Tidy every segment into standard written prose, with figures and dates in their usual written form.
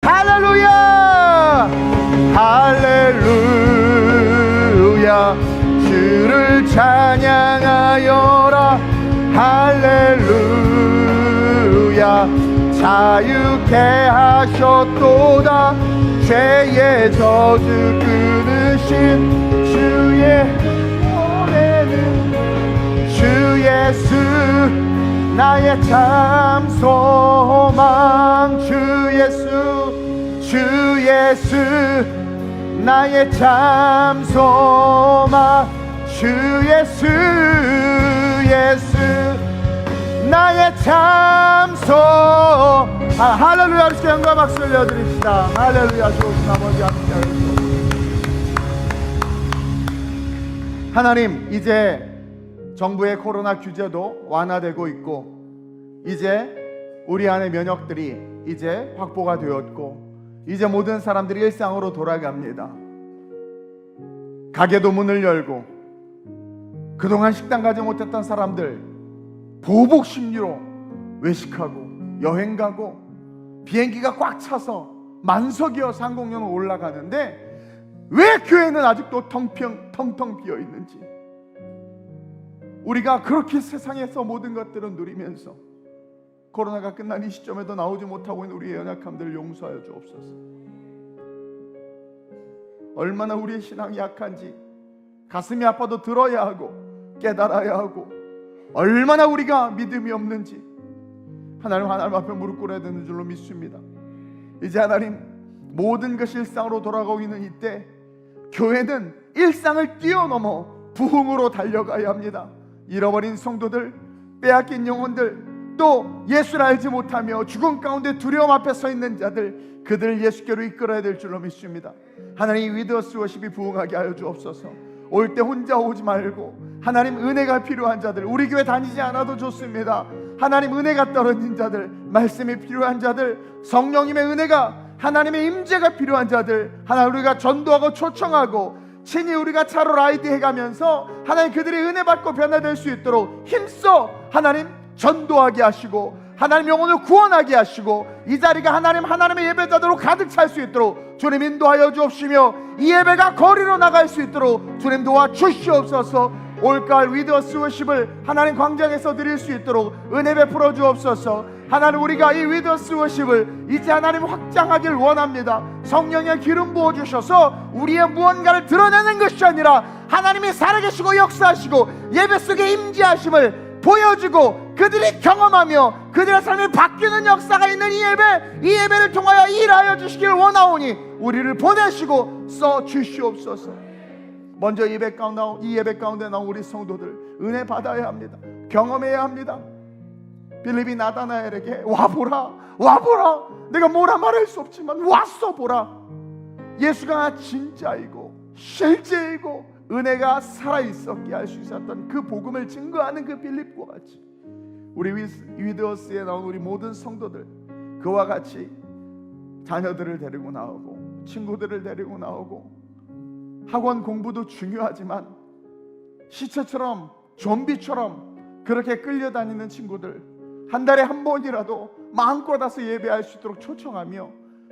할렐루야 할렐루야 주를 찬양하여라 할렐루야 자유케 하셨도다 죄의 저주 끊으신 주의 은혜는 주 예수 나의 참 소망 주 예수 나의 참 소망 주 예수 나의 참 소망 할렐루야 우리 영광 박수 올려드립시다. 할렐루야 좋으신 아버지 함께 하시옵소서. 하나님 이제 정부의 코로나 규제도 완화되고 있고 이제 우리 안의 면역들이 이제 확보가 되었고 이제 모든 사람들이 일상으로 돌아갑니다. 가게도 문을 열고 그동안 식당 가지 못했던 사람들 보복 심리로 외식하고 여행 가고 비행기가 꽉 차서 만석이어서 항공료는 올라가는데 왜 교회는 아직도 텅텅 비어 있는지 우리가 그렇게 세상에서 모든 것들을 누리면서 코로나가 끝난 이 시점에도 나오지 못하고 있는 우리의 연약함들을 용서하여 주옵소서. 얼마나 우리의 신앙이 약한지 가슴이 아파도 들어야 하고 깨달아야 하고 얼마나 우리가 믿음이 없는지 하나님 앞에 무릎 꿇어야 되는 줄로 믿습니다. 이제 하나님 모든 것이 일상으로 돌아가고 있는 이때 교회는 일상을 뛰어넘어 부흥으로 달려가야 합니다. 잃어버린 성도들, 빼앗긴 영혼들, 또 예수를 알지 못하며 죽음 가운데 두려움 앞에 서 있는 자들, 그들을 예수께로 이끌어야 될 줄로 믿습니다. 하나님 위드워스 워십이 부흥하게 하여 주옵소서. 올 때 혼자 오지 말고 하나님 은혜가 필요한 자들, 우리 교회 다니지 않아도 좋습니다. 하나님 은혜가 떨어진 자들, 말씀이 필요한 자들, 성령님의 은혜가 하나님의 임재가 필요한 자들 하나님 우리가 전도하고 초청하고 친히 우리가 차로 라이드 해가면서 하나님 그들이 은혜 받고 변화될 수 있도록 힘써 하나님 전도하게 하시고 하나님 영혼을 구원하게 하시고 이 자리가 하나님의 예배자들로 가득 찰 수 있도록 주님 인도하여 주옵시며 이 예배가 거리로 나갈 수 있도록 주님 도와주시옵소서. 올가을 위드워스 워십을 하나님 광장에서 드릴 수 있도록 은혜 베풀어 주옵소서. 하나님 우리가 이 위드워스 워십을 이제 하나님 확장하길 원합니다. 성령의 기름 부어주셔서 우리의 무언가를 드러내는 것이 아니라 하나님이 살아계시고 역사하시고 예배 속에 임재하심을 보여주고 그들이 경험하며 그들의 삶이 바뀌는 역사가 있는 이 예배를 통하여 일하여 주시길 원하오니 우리를 보내시고 써 주시옵소서. 먼저 이 예배 가운데 나온 우리 성도들 은혜 받아야 합니다. 경험해야 합니다. 빌립이 나다나엘에게 와보라 내가 뭐라 말할 수 없지만 와서 보라. 예수가 진짜이고 실제이고 은혜가 살아있었게 할 수 있었던 그 복음을 증거하는 그 빌립과 같이 우리 위드워스에 나온 우리 모든 성도들 그와 같이 자녀들을 데리고 나오고 친구들을 데리고 나오고 학원 공부도 중요하지만 시체처럼 좀비처럼 그렇게 끌려다니는 친구들 한 달에 한 번이라도 마음껏 와서 예배할 수 있도록 초청하며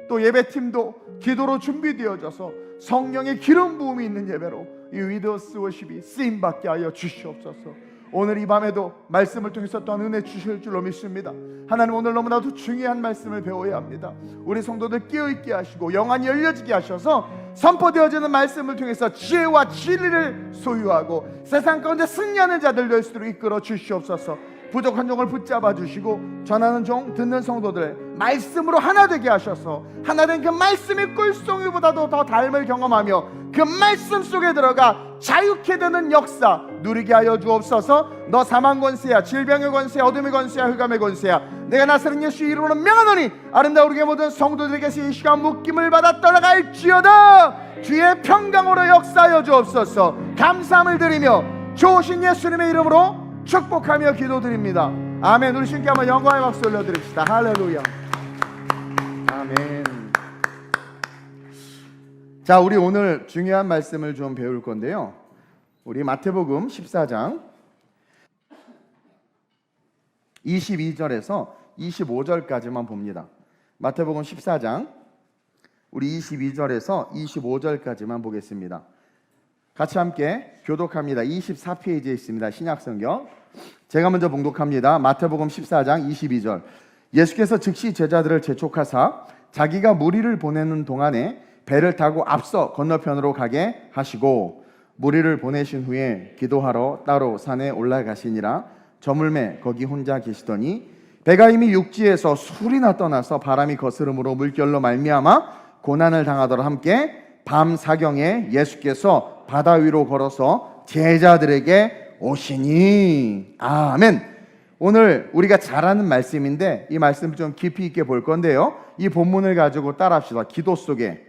또 예배팀도 기도로 준비되어져서 성령의 기름 부음이 있는 예배로 이 위드워스 워십이 쓰임받게 하여 주시옵소서. 오늘 이 밤에도 말씀을 통해서 또한 은혜 주실 줄로 믿습니다. 하나님 오늘 너무나도 중요한 말씀을 배워야 합니다. 우리 성도들 깨어있게 하시고 영안이 열려지게 하셔서 선포되어지는 말씀을 통해서 지혜와 진리를 소유하고 세상 가운데 승리하는 자들 될 수 있도록 이끌어 주시옵소서. 부족한 종을 붙잡아 주시고 전하는 종 듣는 성도들 말씀으로 하나 되게 하셔서 하나된 그 말씀이 꿀송이보다도 더 닮을 경험하며 그 말씀 속에 들어가 자유케 되는 역사 누리게 하여 주옵소서. 너 사망 권세야 질병의 권세야 어둠의 권세야 흑암의 권세야 내가 나사렛 예수 이름으로 명하노니 아름다운 우리의 모든 성도들에게서 이 시간 묶임을 받아 떠나갈지어다. 주의 평강으로 역사하여 주옵소서. 감사함을 드리며 좋으신 예수님의 이름으로 축복하며 기도드립니다. 아멘. 우리 신께 한번 영광의 박수 올려드립시다. 할렐루야. 아멘. 자, 우리 오늘 중요한 말씀을 좀 배울 건데요. 우리 마태복음 14장 22절에서 25절까지만 봅니다. 마태복음 14장 우리 22절에서 25절까지만 보겠습니다. 같이 함께 교독합니다. 24페이지에 있습니다. 신약성경. 제가 먼저 봉독합니다. 마태복음 14장 22절. 예수께서 즉시 제자들을 재촉하사 자기가 무리를 보내는 동안에 배를 타고 앞서 건너편으로 가게 하시고 무리를 보내신 후에 기도하러 따로 산에 올라가시니라. 저물매 거기 혼자 계시더니 배가 이미 육지에서 술이나 떠나서 바람이 거스름으로 물결로 말미암아 고난을 당하더라. 함께 밤 사경에 예수께서 바다 위로 걸어서 제자들에게 오시니. 아멘. 오늘 우리가 잘 아는 말씀인데 이 말씀 좀 깊이 있게 볼 건데요, 이 본문을 가지고 따라합시다. 기도 속에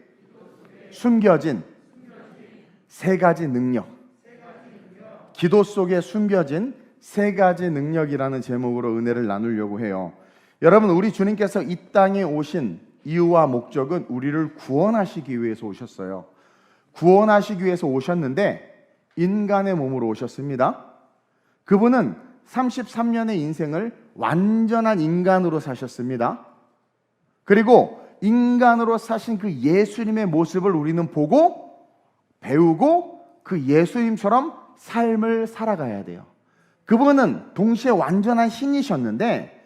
숨겨진 세 가지 능력. 기도 속에 숨겨진 세 가지 능력이라는 제목으로 은혜를 나누려고 해요. 여러분, 우리 주님께서 이 땅에 오신 이유와 목적은 우리를 구원하시기 위해서 오셨어요. 구원하시기 위해서 오셨는데 인간의 몸으로 오셨습니다. 그분은 33년의 인생을 완전한 인간으로 사셨습니다. 그리고 인간으로 사신 그 예수님의 모습을 우리는 보고 배우고 그 예수님처럼 삶을 살아가야 돼요. 그분은 동시에 완전한 신이셨는데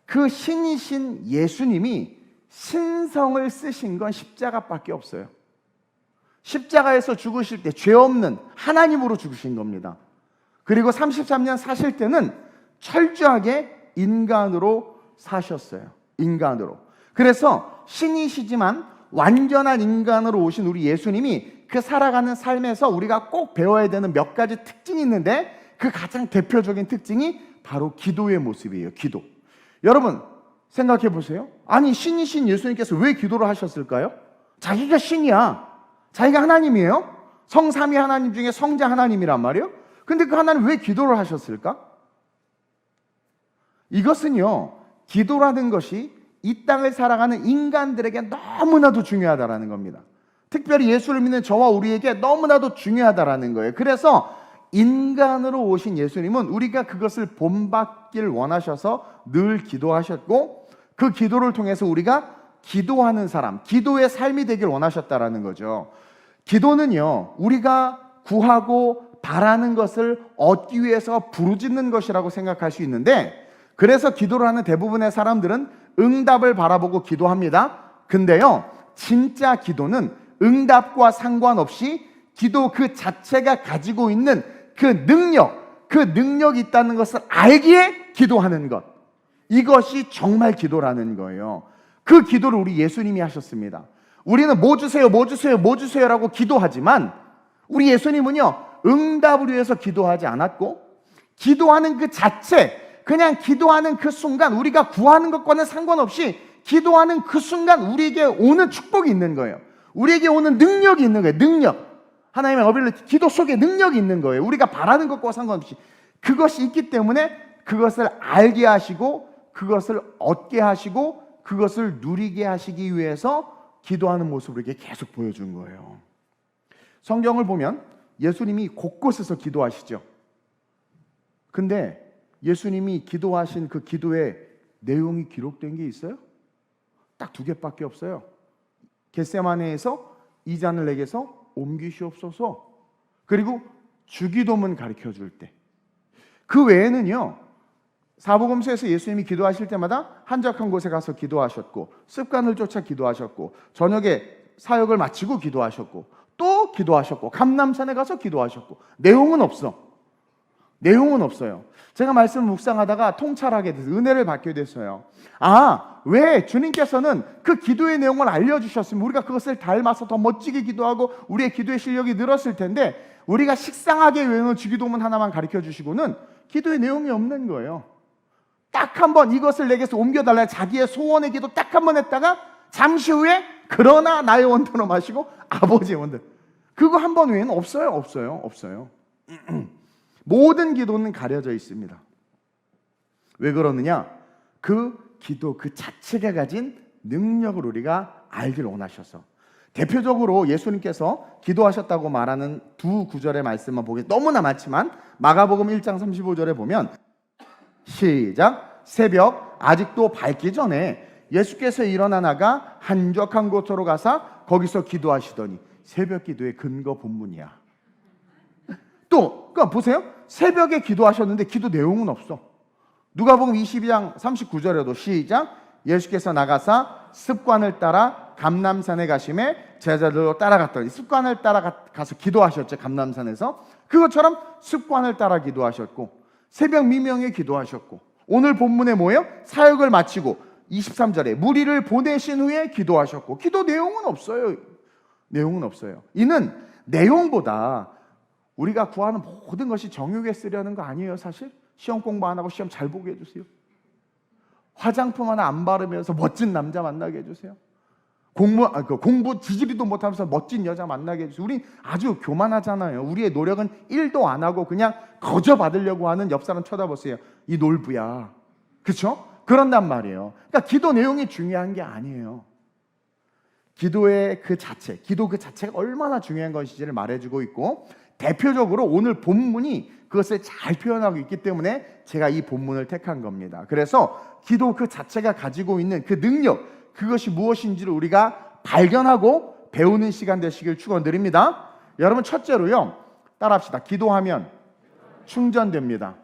그 신이신 예수님이 신성을 쓰신 건 십자가밖에 없어요. 십자가에서 죽으실 때 죄 없는 하나님으로 죽으신 겁니다. 그리고 33년 사실 때는 철저하게 인간으로 사셨어요. 인간으로. 그래서 신이시지만 완전한 인간으로 오신 우리 예수님이 그 살아가는 삶에서 우리가 꼭 배워야 되는 몇 가지 특징이 있는데 그 가장 대표적인 특징이 바로 기도의 모습이에요. 기도. 여러분 생각해 보세요. 아니, 신이신 예수님께서 왜 기도를 하셨을까요? 자기가 신이야. 자기가 하나님이에요. 성삼위 하나님 중에 성자 하나님이란 말이에요. 근데 그 하나님 왜 기도를 하셨을까? 이것은요, 기도라는 것이 이 땅을 살아가는 인간들에게 너무나도 중요하다라는 겁니다. 특별히 예수를 믿는 저와 우리에게 너무나도 중요하다라는 거예요. 그래서 인간으로 오신 예수님은 우리가 그것을 본받길 원하셔서 늘 기도하셨고 그 기도를 통해서 우리가 기도하는 사람, 기도의 삶이 되길 원하셨다라는 거죠. 기도는요, 우리가 구하고 바라는 것을 얻기 위해서 부르짖는 것이라고 생각할 수 있는데, 그래서 기도를 하는 대부분의 사람들은 응답을 바라보고 기도합니다. 근데요, 진짜 기도는 응답과 상관없이 기도 그 자체가 가지고 있는 그 능력이 있다는 것을 알기에 기도하는 것, 이것이 정말 기도라는 거예요. 그 기도를 우리 예수님이 하셨습니다. 우리는 뭐 주세요, 뭐 주세요, 뭐 주세요라고 기도하지만 우리 예수님은요, 응답을 위해서 기도하지 않았고, 기도하는 그 자체, 그냥 기도하는 그 순간, 우리가 구하는 것과는 상관없이 기도하는 그 순간 우리에게 오는 축복이 있는 거예요. 우리에게 오는 능력이 있는 거예요. 능력. 하나님의 어빌리티, 기도 속에 능력이 있는 거예요. 우리가 바라는 것과 상관없이 그것이 있기 때문에 그것을 알게 하시고 그것을 얻게 하시고 그것을 누리게 하시기 위해서 기도하는 모습을 이렇게 계속 보여준 거예요. 성경을 보면 예수님이 곳곳에서 기도하시죠. 근데 예수님이 기도하신 그 기도의 내용이 기록된 게 있어요? 딱 2개밖에 없어요. 겟세마네에서 이 잔을 내게서 옮기시옵소서, 그리고 주기도문 가르쳐 줄 때. 그 외에는요, 사복음서에서 예수님이 기도하실 때마다 한적한 곳에 가서 기도하셨고, 습관을 쫓아 기도하셨고, 저녁에 사역을 마치고 기도하셨고, 또 기도하셨고, 감람산에 가서 기도하셨고, 내용은 없어. 내용은 없어요. 제가 말씀을 묵상하다가 통찰하게 돼서 은혜를 받게 됐어요. 왜 주님께서는 그 기도의 내용을 알려주셨으면 우리가 그것을 닮아서 더 멋지게 기도하고 우리의 기도의 실력이 늘었을 텐데, 우리가 식상하게 외우는 주기도문 하나만 가르쳐 주시고는 기도의 내용이 없는 거예요. 딱 한 번 이것을 내게서 옮겨달라, 자기의 소원의 기도 딱 한 번 했다가 잠시 후에 그러나 나의 원대로 마시고 아버지의 원대로, 그거 한 번 외에는 없어요. 모든 기도는 가려져 있습니다. 왜 그러느냐? 그 기도 그 자체가 가진 능력을 우리가 알기를 원하셔서. 대표적으로 예수님께서 기도하셨다고 말하는 2구절의 말씀만 보겠습니다. 너무나 많지만 마가복음 1장 35절에 보면, 시작. 새벽 아직도 밝기 전에 예수께서 일어나 나가 한적한 곳으로 가사 거기서 기도하시더니. 새벽 기도의 근거 본문이야. 또 그러니까 보세요. 새벽에 기도하셨는데 기도 내용은 없어. 누가복음 22장 39절에도 시작. 예수께서 나가사 습관을 따라 감람산에 가심에 제자들로 따라갔더니. 습관을 따라가서 기도하셨죠. 감람산에서. 그것처럼 습관을 따라 기도하셨고 새벽 미명에 기도하셨고 오늘 본문에 뭐예요? 사역을 마치고 23절에 무리를 보내신 후에 기도하셨고. 기도 내용은 없어요. 내용은 없어요. 이는 내용보다 우리가 구하는 모든 것이 정욕에 쓰려는 거 아니에요. 사실 시험 공부 안 하고 시험 잘 보게 해주세요. 화장품 하나 안 바르면서 멋진 남자 만나게 해주세요. 공부 지지리도 못하면서 멋진 여자 만나게 해주세요. 우리 아주 교만하잖아요. 우리의 노력은 1도 안 하고 그냥 거저 받으려고 하는 옆 사람 쳐다보세요. 이 놀부야. 그렇죠? 그런단 말이에요. 그러니까 기도 내용이 중요한 게 아니에요. 기도의 그 자체, 기도 그 자체가 얼마나 중요한 것인지를 말해주고 있고 대표적으로 오늘 본문이 그것을 잘 표현하고 있기 때문에 제가 이 본문을 택한 겁니다. 그래서 기도 그 자체가 가지고 있는 그 능력, 그것이 무엇인지를 우리가 발견하고 배우는 시간 되시길 축원드립니다. 여러분 첫째로요, 따라합시다. 기도하면 충전됩니다.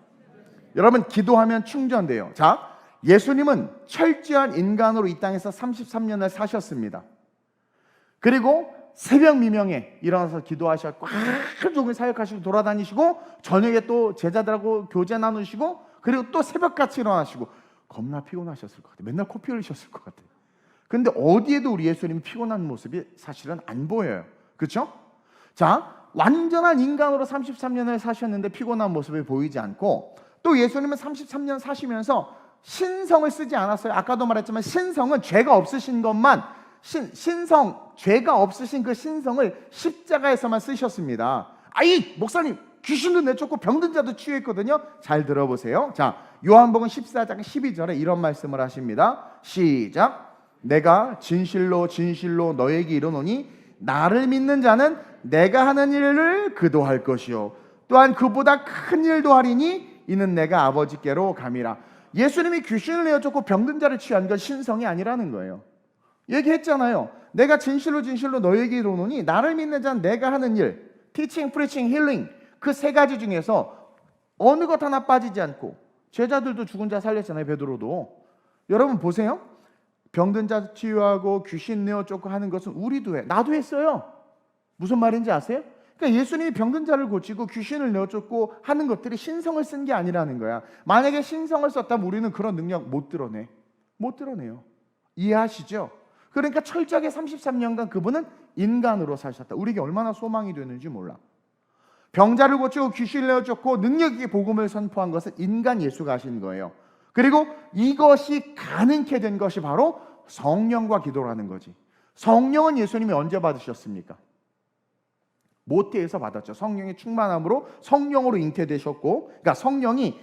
여러분 기도하면 충전돼요. 자, 예수님은 철저한 인간으로 이 땅에서 33년을 사셨습니다. 그리고 새벽 미명에 일어나서 기도하셨고 하루 종일 사역하시고 돌아다니시고 저녁에 또 제자들하고 교제 나누시고 그리고 또 새벽같이 일어나시고 겁나 피곤하셨을 것 같아요. 맨날 코피 흘리셨을 것 같아요. 근데 어디에도 우리 예수님 피곤한 모습이 사실은 안 보여요. 그렇죠? 자, 완전한 인간으로 33년을 사셨는데 피곤한 모습이 보이지 않고 또 예수님은 33년 사시면서 신성을 쓰지 않았어요. 아까도 말했지만 신성은 죄가 없으신 것만 죄가 없으신 그 신성을 십자가에서만 쓰셨습니다. 아이 목사님 귀신도 내쫓고 병든 자도 치유했거든요. 잘 들어보세요. 자, 요한복음 14장 12절에 이런 말씀을 하십니다. 시작. 내가 진실로 진실로 너에게 이르노니 나를 믿는 자는 내가 하는 일을 그도 할 것이요 또한 그보다 큰 일도 하리니 이는 내가 아버지께로 감이라. 예수님이 귀신을 내어쫓고 병든 자를 치유한 건 신성이 아니라는 거예요. 얘기했잖아요. 내가 진실로 진실로 너에게 이르노니 나를 믿는 자는 내가 하는 일, teaching, preaching, healing 그 세 가지 중에서 어느 것 하나 빠지지 않고 제자들도 죽은 자 살렸잖아요. 베드로도. 여러분 보세요. 병든 자 치유하고 귀신 내어쫓고 하는 것은 우리도 해. 나도 했어요. 무슨 말인지 아세요? 그러니까 예수님이 병든 자를 고치고 귀신을 내어쫓고 하는 것들이 신성을 쓴 게 아니라는 거야. 만약에 신성을 썼다면 우리는 그런 능력 못 드러내. 못 드러내요. 이해하시죠? 그러니까 철저하게 33년간 그분은 인간으로 사셨다. 우리에게 얼마나 소망이 되는지 몰라. 병자를 고치고 귀신을 내어쫓고 능력 있게 복음을 선포한 것은 인간 예수가 하신 거예요. 그리고 이것이 가능케 된 것이 바로 성령과 기도라는 거지. 성령은 예수님이 언제 받으셨습니까? 모태에서 받았죠. 성령의 충만함으로 성령으로 잉태되셨고, 그러니까 성령이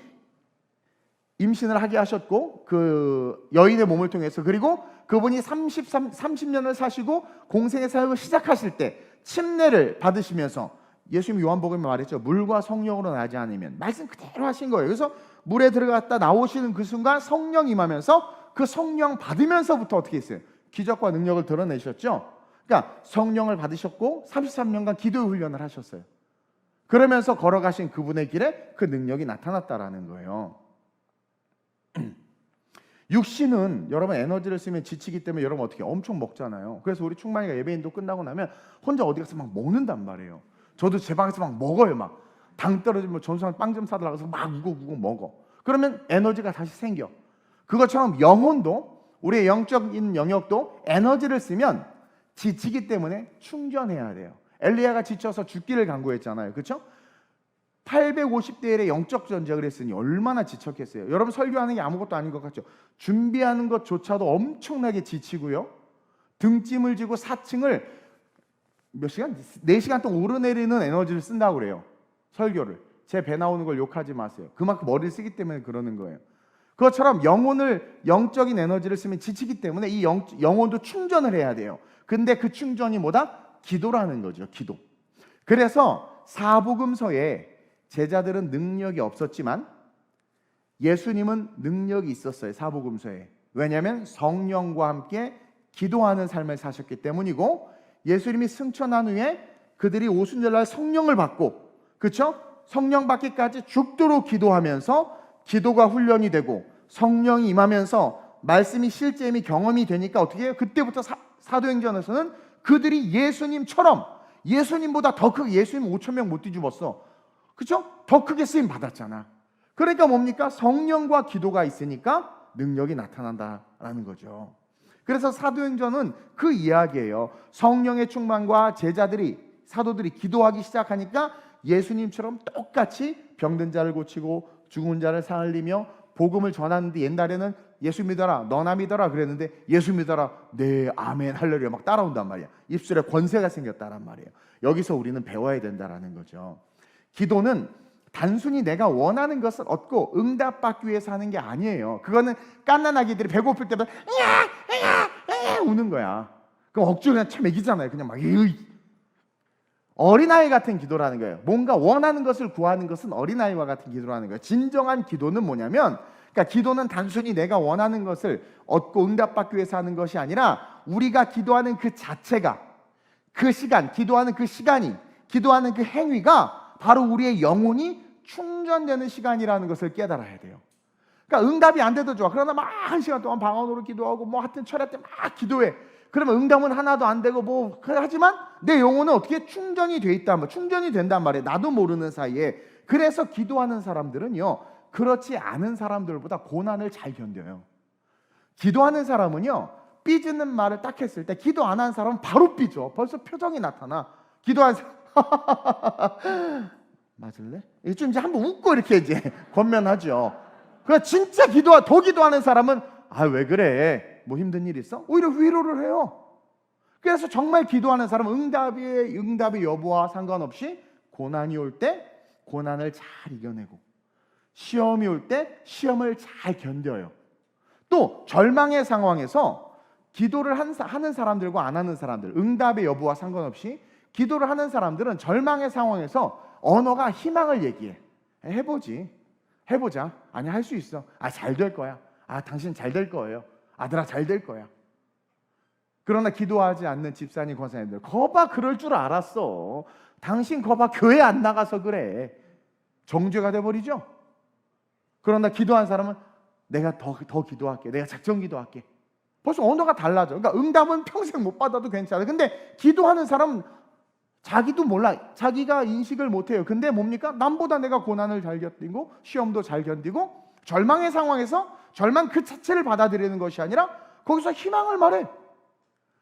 임신을 하게 하셨고 그 여인의 몸을 통해서, 그리고 그분이 30년을 사시고 공생의 사역을 시작하실 때 침례를 받으시면서 예수님이 요한복음에 말했죠. 물과 성령으로 나지 않으면, 말씀 그대로 하신 거예요. 그래서 물에 들어갔다 나오시는 그 순간 성령 임하면서 그 성령 받으면서부터 어떻게 했어요? 기적과 능력을 드러내셨죠. 그러니까 성령을 받으셨고 33년간 기도 훈련을 하셨어요. 그러면서 걸어가신 그분의 길에 그 능력이 나타났다라는 거예요. 육신은 여러분 에너지를 쓰면 지치기 때문에 여러분 어떻게 엄청 먹잖아요. 그래서 우리 충만이가 예배인도 끝나고 나면 혼자 어디 가서 막 먹는단 말이에요. 저도 제 방에서 막 먹어요. 막 당 떨어지면 전수한 빵 좀 사달라고 해서 막 우고우고 먹어. 그러면 에너지가 다시 생겨. 그것처럼 영혼도, 우리의 영적인 영역도 에너지를 쓰면 지치기 때문에 충전해야 돼요. 엘리야가 지쳐서 죽기를 간구했잖아요. 그렇죠? 850대 1의 영적 전쟁을 했으니 얼마나 지쳤겠어요. 여러분 설교하는 게 아무것도 아닌 것 같죠? 준비하는 것조차도 엄청나게 지치고요. 등짐을 지고 4층을 몇 시간? 4시간 동안 오르내리는 에너지를 쓴다고 그래요. 설교를. 제 배 나오는 걸 욕하지 마세요. 그만큼 머리를 쓰기 때문에 그러는 거예요. 그것처럼 영적인 에너지를 쓰면 지치기 때문에 이 영혼도 충전을 해야 돼요. 근데 그 충전이 뭐다? 기도라는 거죠. 기도. 그래서 사복음서에 제자들은 능력이 없었지만 예수님은 능력이 있었어요. 사복음서에. 왜냐하면 성령과 함께 기도하는 삶을 사셨기 때문이고, 예수님이 승천한 후에 그들이 오순절날 성령을 받고, 그렇죠? 성령 받기까지 죽도록 기도하면서 기도가 훈련이 되고 성령이 임하면서 말씀이 실제 이미 경험이 되니까 어떻게 해요? 그때부터 사도행전에서는 그들이 예수님처럼, 예수님보다 더 크게, 예수님 5,000명 못 뒤집었어, 그렇죠? 더 크게 쓰임 받았잖아. 그러니까 뭡니까? 성령과 기도가 있으니까 능력이 나타난다라는 거죠. 그래서 사도행전은 그 이야기예요. 성령의 충만과 사도들이 기도하기 시작하니까 예수님처럼 똑같이 병든 자를 고치고 죽은 자를 살리며 복음을 전하는데, 옛날에는 예수 믿어라, 너나 믿어라 그랬는데 예수 믿어라, 네 아멘 할렐루야 막 따라온단 말이야. 입술에 권세가 생겼다란 말이에요. 여기서 우리는 배워야 된다라는 거죠. 기도는 단순히 내가 원하는 것을 얻고 응답받기 위해서 하는 게 아니에요. 그거는 갓난 아기들이 배고플 때마다 우는 거야. 그럼 억지로 그냥 참 먹이잖아요. 그냥 막 어린아이 같은 기도라는 거예요. 뭔가 원하는 것을 구하는 것은 어린아이와 같은 기도라는 거예요. 진정한 기도는 뭐냐면, 그러니까 기도는 단순히 내가 원하는 것을 얻고 응답받기 위해서 하는 것이 아니라, 우리가 기도하는 그 자체가, 그 시간, 기도하는 그 시간이, 기도하는 그 행위가 바로 우리의 영혼이 충전되는 시간이라는 것을 깨달아야 돼요. 그러니까 응답이 안 돼도 좋아. 그러나 막 1시간 동안 방언으로 기도하고 뭐 하여튼 철야 때 막 기도해. 그러면 응답은 하나도 안 되고 뭐, 하지만 내 영혼은 어떻게 충전이 돼 있단 말이야. 충전이 된단 말이에요. 나도 모르는 사이에. 그래서 기도하는 사람들은요, 그렇지 않은 사람들보다 고난을 잘 견뎌요. 기도하는 사람은요, 삐지는 말을 딱 했을 때, 기도 안 한 사람은 바로 삐져. 벌써 표정이 나타나. 기도한 사람 맞을래? 좀 이제 한번 웃고 이렇게 이제 권면하죠. 그러나 진짜 더 기도하는 사람은 왜 그래? 뭐 힘든 일 있어? 오히려 위로를 해요. 그래서 정말 기도하는 사람은 응답의 여부와 상관없이 고난이 올 때 고난을 잘 이겨내고, 시험이 올 때 시험을 잘 견뎌요. 또 절망의 상황에서 기도를 하는 사람들과 안 하는 사람들, 응답의 여부와 상관없이 기도를 하는 사람들은 절망의 상황에서 언어가 희망을 얘기해. 해보자. 아니, 할 수 있어. 잘 될 거야. 당신 잘 될 거예요. 아들아, 잘 될 거야. 그러나 기도하지 않는 집사님, 권사님들, 거봐, 그럴 줄 알았어. 당신 거봐, 교회 안 나가서 그래. 정죄가 돼버리죠. 그러나 기도한 사람은 내가 더 기도할게. 내가 작정 기도할게. 벌써 언어가 달라져. 그러니까 응답은 평생 못 받아도 괜찮아. 근데 기도하는 사람은 자기도 몰라. 자기가 인식을 못해요. 근데 뭡니까? 남보다 내가 고난을 잘 견디고 시험도 잘 견디고, 절망의 상황에서 절망 그 자체를 받아들이는 것이 아니라 거기서 희망을 말해.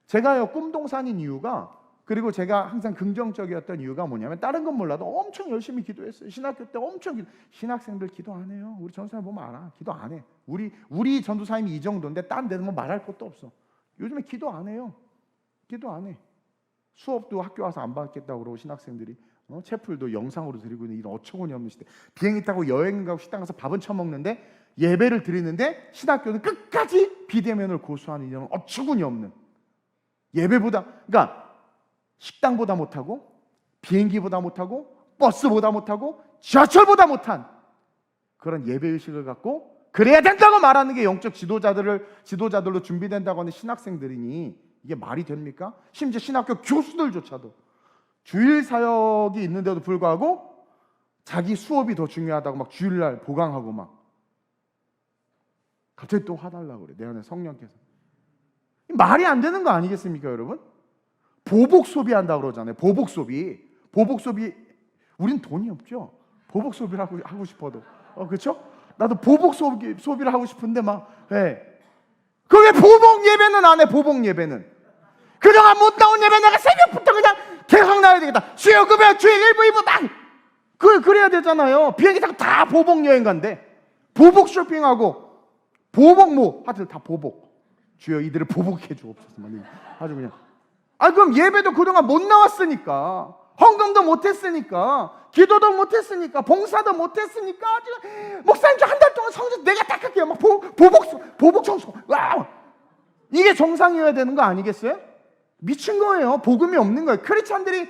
제가요, 꿈동산인 이유가, 그리고 제가 항상 긍정적이었던 이유가 뭐냐면, 다른 건 몰라도 엄청 열심히 기도했어요. 신학교 때 엄청 신학생들 기도 안 해요. 우리 전도사님 보면 알아. 기도 안 해. 우리 전도사님이 이 정도인데 딴 데는 뭐 말할 것도 없어. 요즘에 기도 안 해요. 기도 안 해. 수업도 학교 와서 안 받겠다고 그러고, 신학생들이 채플도 영상으로 드리고 있는 이런 어처구니 없는 시대. 비행기 타고 여행 가고 식당 가서 밥은 처먹는데, 예배를 드리는데 신학교는 끝까지 비대면을 고수하는 이런 어처구니 없는, 예배보다, 그러니까 식당보다 못하고, 비행기보다 못하고, 버스보다 못하고, 지하철보다 못한 그런 예배의식을 갖고 그래야 된다고 말하는 게 영적 지도자들로 준비된다고 하는 신학생들이니 이게 말이 됩니까? 심지어 신학교 교수들조차도 주일 사역이 있는데도 불구하고 자기 수업이 더 중요하다고 막 주일날 보강하고 막 갑자기 또 화달라고 그래. 내 안에 성령께서. 말이 안 되는 거 아니겠습니까, 여러분? 보복 소비한다고 그러잖아요. 보복 소비. 우린 돈이 없죠. 보복 소비를 하고 싶어도. 그렇죠? 나도 보복 소비를 하고 싶은데 막, 그왜 보복 예배는 안 해? 보복 예배는 그동안 못 나온 예배 내가 새벽부터 그냥 계속 나와야 되겠다. 주여 급여 주일 1부 2부 막 그래야 되잖아요. 비행기 타고 다 보복 여행 간대. 보복 쇼핑하고 보복 뭐 하여튼 다 보복. 주여 이들을 보복해 주옵소서. 아주 그냥. 그럼 예배도 그동안 못 나왔으니까, 헌금도 못했으니까, 기도도 못했으니까, 봉사도 못했으니까, 아주 목사님 저 한 달 동안 성전 내가 닦을게요. 막 보복 청소. 와, 이게 정상이어야 되는 거 아니겠어요? 미친 거예요. 복음이 없는 거예요. 크리스찬들이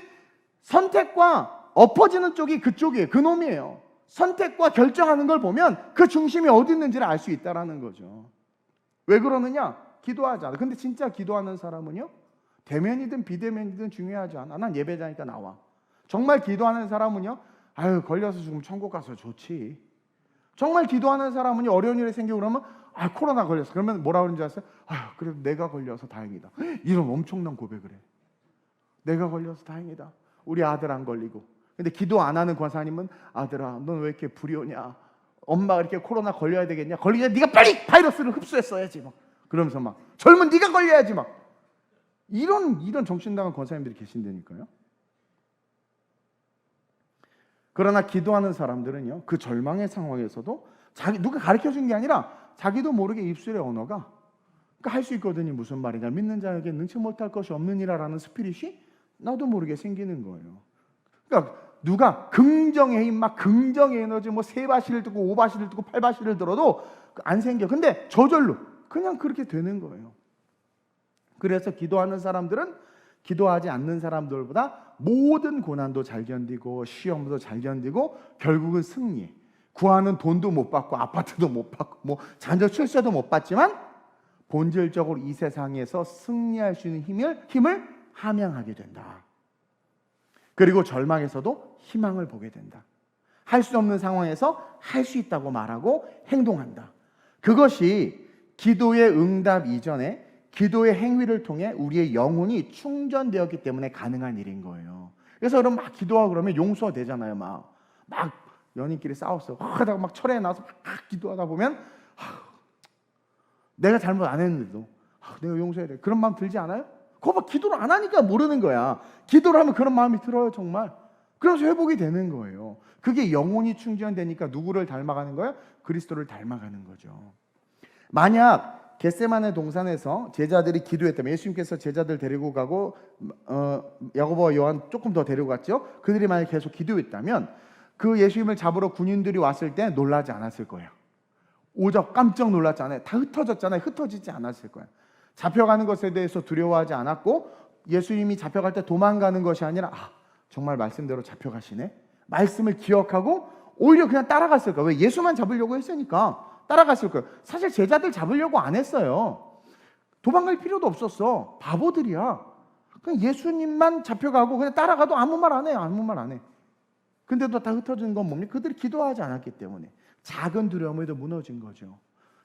선택과 엎어지는 쪽이 그쪽이에요. 그놈이에요. 선택과 결정하는 걸 보면 그 중심이 어디 있는지를 알 수 있다라는 거죠. 왜 그러느냐? 기도하지 않아. 근데 진짜 기도하는 사람은요, 대면이든 비대면이든 중요하지 않아. 난 예배자니까 나와. 정말 기도하는 사람은요, 아유 걸려서 죽으면 천국 가서 좋지. 정말 기도하는 사람은요, 어려운 일이 생기고 그러면 코로나 걸렸어. 그러면 뭐라 그러는지 아세요? 아유 그래도 내가 걸려서 다행이다. 이런 엄청난 고백을 해. 내가 걸려서 다행이다. 우리 아들 안 걸리고. 근데 기도 안 하는 권사님은 아들아 넌 왜 이렇게 불효냐? 엄마가 이렇게 코로나 걸려야 되겠냐? 걸리냐? 네가 빨리 바이러스를 흡수했어야지 막. 그러면서 막 젊은 네가 걸려야지 막. 이런 정신 나간 권사님들이 계신다니까요. 그러나 기도하는 사람들은요, 그 절망의 상황에서도 누가 가르쳐 준 게 아니라 자기도 모르게 입술의 언어가 그러니까 할 수 있거든요. 무슨 말이냐? 믿는 자에게 능치 못할 것이 없느니라라는 스피릿이 나도 모르게 생기는 거예요. 그러니까 누가 긍정의 힘, 막 긍정의 에너지, 뭐 세바시를 듣고 오바시를 듣고 팔바시를 들어도 안 생겨. 근데 저절로 그냥 그렇게 되는 거예요. 그래서 기도하는 사람들은 기도하지 않는 사람들보다 모든 고난도 잘 견디고 시험도 잘 견디고 결국은 승리해. 구하는 돈도 못 받고 아파트도 못 받고 뭐 자녀 출세도 못 받지만 본질적으로 이 세상에서 승리할 수 있는 힘을 함양하게 된다. 그리고 절망에서도 희망을 보게 된다. 할 수 없는 상황에서 할 수 있다고 말하고 행동한다. 그것이 기도의 응답 이전에 기도의 행위를 통해 우리의 영혼이 충전되었기 때문에 가능한 일인 거예요. 그래서 여러분 막 기도하고 그러면 용서가 되잖아요. 막 연인끼리 싸웠어. 하다가 막 철회해 나서 막 기도하다 보면 내가 잘못 안 했는데도 내가 용서해야 돼. 그런 마음 들지 않아요? 그거 막 기도를 안 하니까 모르는 거야. 기도를 하면 그런 마음이 들어요, 정말. 그래서 회복이 되는 거예요. 그게 영혼이 충전되니까 누구를 닮아가는 거예요? 그리스도를 닮아가는 거죠. 만약 겟세마네 동산에서 제자들이 기도했다면 예수님께서 제자들 데리고 가고 야고보와 요한 조금 더 데리고 갔죠. 그들이 만약 계속 기도했다면 그 예수님을 잡으러 군인들이 왔을 때 놀라지 않았을 거예요. 오적 깜짝 놀랐잖아요. 다 흩어졌잖아요. 흩어지지 않았을 거예요. 잡혀가는 것에 대해서 두려워하지 않았고 예수님이 잡혀갈 때 도망가는 것이 아니라 정말 말씀대로 잡혀가시네. 말씀을 기억하고 오히려 그냥 따라갔을 거예요. 왜? 예수만 잡으려고 했으니까 따라갔을 거예요. 사실 제자들 잡으려고 안 했어요. 도망갈 필요도 없었어. 바보들이야. 그냥 예수님만 잡혀가고 그냥 따라가도 아무 말 안 해요. 아무 말 안 해. 근데도 다 흩어진 건 뭡니까? 그들이 기도하지 않았기 때문에 작은 두려움에도 무너진 거죠.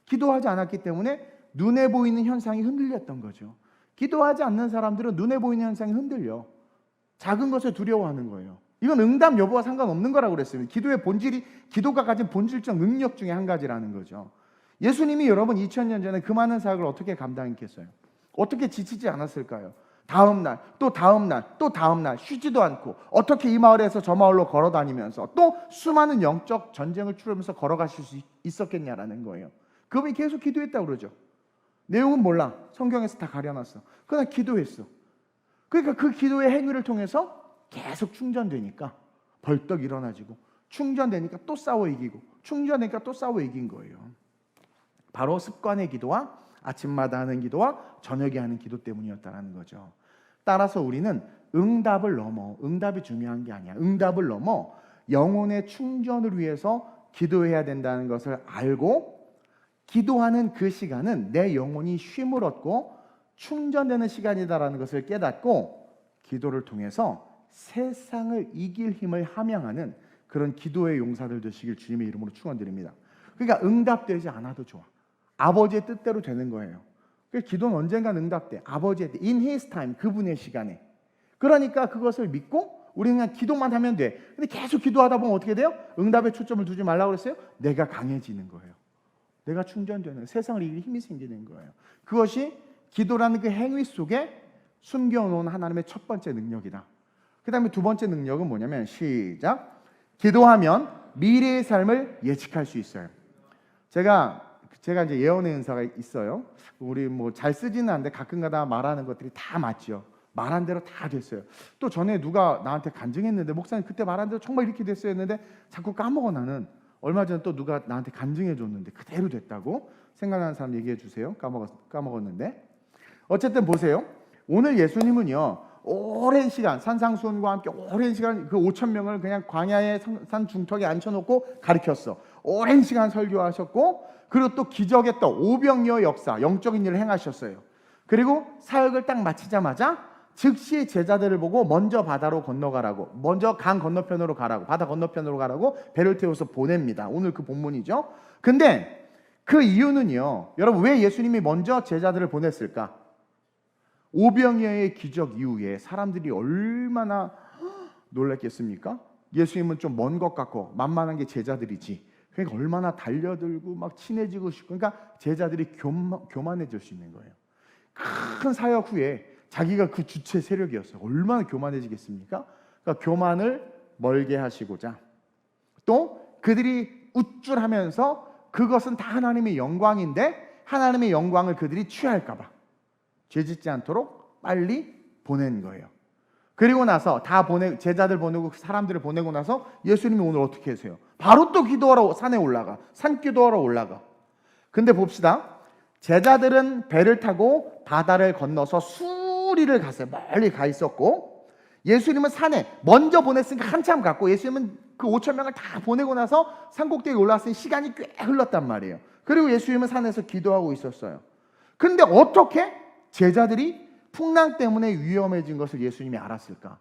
기도하지 않았기 때문에 눈에 보이는 현상이 흔들렸던 거죠. 기도하지 않는 사람들은 눈에 보이는 현상이 흔들려. 작은 것에 두려워하는 거예요. 이건 응답 여부와 상관없는 거라고 그랬어요. 기도의 본질이 기도가 가진 본질적 능력 중에 한 가지라는 거죠. 예수님이 여러분 2000년 전에 그 많은 사역을 어떻게 감당했겠어요? 어떻게 지치지 않았을까요? 다음 날, 또 다음 날, 또 다음 날 쉬지도 않고 어떻게 이 마을에서 저 마을로 걸어 다니면서 또 수많은 영적 전쟁을 치르면서 걸어가실 수 있었겠냐라는 거예요. 그분이 계속 기도했다고 그러죠. 내용은 몰라. 성경에서 다 가려놨어. 그냥 기도했어. 그러니까 그 기도의 행위를 통해서 계속 충전되니까 벌떡 일어나지고 충전되니까 또 싸워 이기고 충전되니까 또 싸워 이긴 거예요. 바로 습관의 기도와 아침마다 하는 기도와 저녁에 하는 기도 때문이었다는 거죠. 따라서 우리는 응답을 넘어, 응답이 중요한 게 아니야. 응답을 넘어 영혼의 충전을 위해서 기도해야 된다는 것을 알고 기도하는 그 시간은 내 영혼이 쉼을 얻고 충전되는 시간이다라는 것을 깨닫고 기도를 통해서 세상을 이길 힘을 함양하는 그런 기도의 용사들 되시길 주님의 이름으로 축원드립니다. 그러니까 응답되지 않아도 좋아. 아버지의 뜻대로 되는 거예요. 기도는 언젠간 응답돼. 아버지의 뜻, in his time, 그분의 시간에. 그러니까 그것을 믿고 우리는 그냥 기도만 하면 돼. 근데 계속 기도하다 보면 어떻게 돼요? 응답에 초점을 두지 말라고 그랬어요? 내가 강해지는 거예요. 내가 충전되는, 세상을 이길 힘이 생기는 거예요. 그것이 기도라는 그 행위 속에 숨겨놓은 하나님의 첫 번째 능력이다. 그 다음에 두 번째 능력은 뭐냐면 시작. 기도하면 미래의 삶을 예측할 수 있어요. 제가 이제 예언의 은사가 있어요. 우리 뭐 잘 쓰지는 않는데 가끔가다 말하는 것들이 다 맞죠. 말한 대로 다 됐어요. 또 전에 누가 나한테 간증했는데 목사님 그때 말한 대로 정말 이렇게 됐어요 했는데 자꾸 까먹어. 나는 얼마 전에 또 누가 나한테 간증해 줬는데 그대로 됐다고. 생각나는 사람 얘기해 주세요. 까먹었는데. 어쨌든 보세요. 오늘 예수님은요 오랜 시간 산상수훈과 함께 오랜 시간 그 5,000명을 그냥 광야의 산 중턱에 앉혀놓고 가르쳤어. 오랜 시간 설교하셨고, 그리고 또 기적의 또 오병이어 역사, 영적인 일을 행하셨어요. 그리고 사역을 딱 마치자마자 즉시 제자들을 보고 먼저 바다로 건너가라고, 먼저 강 건너편으로 가라고, 바다 건너편으로 가라고 배를 태워서 보냅니다. 오늘 그 본문이죠. 근데 그 이유는요, 여러분, 왜 예수님이 먼저 제자들을 보냈을까? 오병이어의 기적 이후에 사람들이 얼마나 놀랐겠습니까? 예수님은 좀 먼 것 같고 만만한 게 제자들이지. 그러니까 얼마나 달려들고 막 친해지고 싶고, 그러니까 제자들이 교만해질 수 있는 거예요. 큰 사역 후에 자기가 그 주체 세력이었어요. 얼마나 교만해지겠습니까? 그러니까 교만을 멀게 하시고자, 또 그들이 우쭐하면서 그것은 다 하나님의 영광인데 하나님의 영광을 그들이 취할까 봐 죄짓지 않도록 빨리 보낸 거예요. 그리고 나서 제자들 보내고 사람들을 보내고 나서 예수님이 오늘 어떻게 하세요? 바로 또 기도하러 산에 올라가. 산 기도하러 올라가. 근데 봅시다. 제자들은 배를 타고 바다를 건너서 수리를 갔어요. 멀리 가 있었고, 예수님은 산에 먼저 보냈으니까 한참 갔고, 예수님은 그 5천 명을 다 보내고 나서 산 꼭대기에 올라왔으니 시간이 꽤 흘렀단 말이에요. 그리고 예수님은 산에서 기도하고 있었어요. 근데 어떻게 제자들이 풍랑 때문에 위험해진 것을 예수님이 알았을까?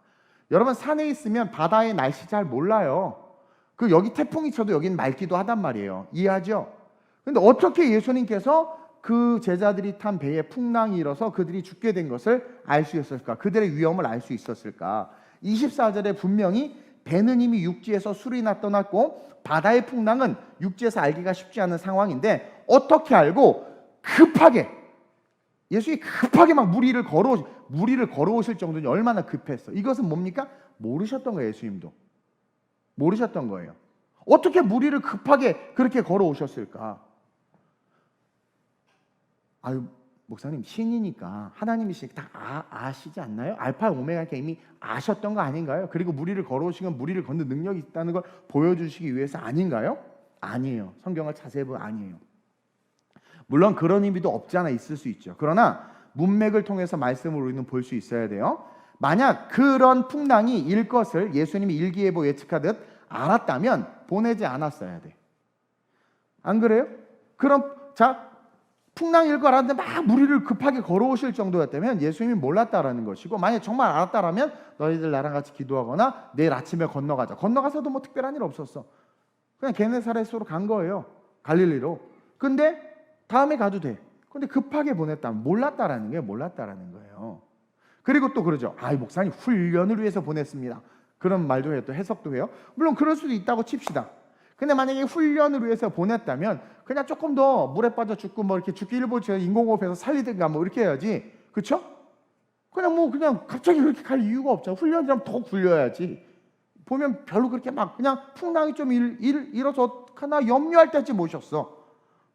여러분, 산에 있으면 바다의 날씨 잘 몰라요. 그 여기 태풍이 쳐도 여기는 맑기도 하단 말이에요. 이해하죠? 근데 어떻게 예수님께서 그 제자들이 탄 배에 풍랑이 일어서 그들이 죽게 된 것을 알 수 있었을까? 그들의 위험을 알 수 있었을까? 24절에 분명히 배는 이미 육지에서 수리나 떠났고 바다의 풍랑은 육지에서 알기가 쉽지 않은 상황인데, 어떻게 알고 급하게 예수님이 급하게 막 무리를 걸어오실 정도니 얼마나 급했어. 이것은 뭡니까? 모르셨던 거예요. 예수님도 모르셨던 거예요. 어떻게 무리를 급하게 그렇게 걸어오셨을까? 아유, 목사님, 신이니까 하나님이시니까 다 아시지 않나요? 알파 오메가니까 이미 아셨던 거 아닌가요? 그리고 무리를 걸어오시면 무리를 걷는 능력이 있다는 걸 보여주시기 위해서 아닌가요? 아니에요. 성경을 자세히 보면 아니에요. 물론 그런 의미도 없지 않아 있을 수 있죠. 그러나 문맥을 통해서 말씀을 우리는 볼 수 있어야 돼요. 만약 그런 풍랑이 일 것을 예수님이 일기예보 예측하듯 알았다면 보내지 않았어야 돼. 안 그래요? 그럼 풍랑이 일 걸 알았는데 막 무리를 급하게 걸어오실 정도였다면 예수님이 몰랐다라는 것이고, 만약 정말 알았다라면 너희들 나랑 같이 기도하거나 내일 아침에 건너가자. 건너가서도 뭐 특별한 일 없었어. 그냥 게네사렛으로 간 거예요. 갈릴리로. 근데 다음에 가도 돼. 근데 급하게 보냈다면 몰랐다라는 거예요. 그리고 또 그러죠. 목사님, 훈련을 위해서 보냈습니다. 그런 말도 해요. 또 해석도 해요. 물론 그럴 수도 있다고 칩시다. 근데 만약에 훈련을 위해서 보냈다면 그냥 조금 더 물에 빠져 죽고 뭐 이렇게 죽기 일보 전에 인공호흡해서 살리든가 뭐 이렇게 해야지. 그렇죠? 그냥 갑자기 그렇게 갈 이유가 없잖아. 훈련이라면 더 굴려야지. 보면 별로 그렇게 막 그냥 풍랑이 좀 일어서 하나 염려할 때쯤 오셨어.